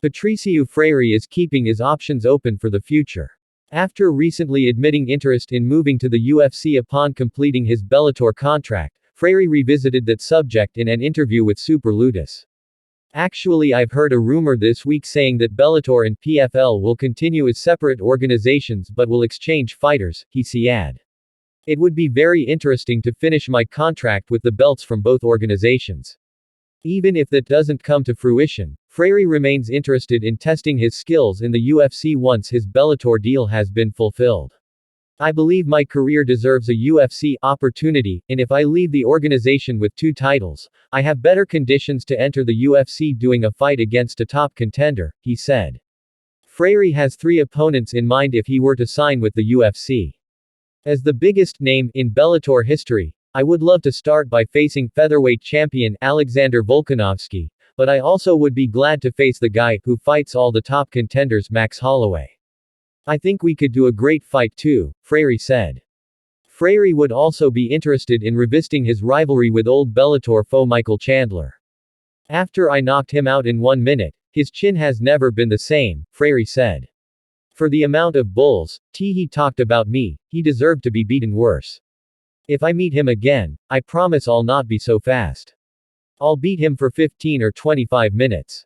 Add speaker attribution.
Speaker 1: Patricio Freire is keeping his options open for the future. After recently admitting interest in moving to the UFC upon completing his Bellator contract, Freire revisited that subject in an interview with Super Lutas. Actually, I've heard a rumor this week saying that Bellator and PFL will continue as separate organizations but will exchange fighters, he said. It would be very interesting to finish my contract with the belts from both organizations. Even if that doesn't come to fruition, Freire remains interested in testing his skills in the UFC once his Bellator deal has been fulfilled. I believe my career deserves a UFC opportunity, and if I leave the organization with 2 titles, I have better conditions to enter the UFC doing a fight against a top contender, he said. Freire has 3 opponents in mind if he were to sign with the UFC. As the biggest name in Bellator history, I would love to start by facing featherweight champion Alexander Volkanovski, but I also would be glad to face the guy who fights all the top contenders, Max Holloway. I think we could do a great fight too, Freire said. Freire would also be interested in revisiting his rivalry with old Bellator foe Michael Chandler. After I knocked him out in 1 minute, his chin has never been the same, Freire said. For the amount of bulls he talked about me, he deserved to be beaten worse. If I meet him again, I promise I'll not be so fast. I'll beat him for 15 or 25 minutes.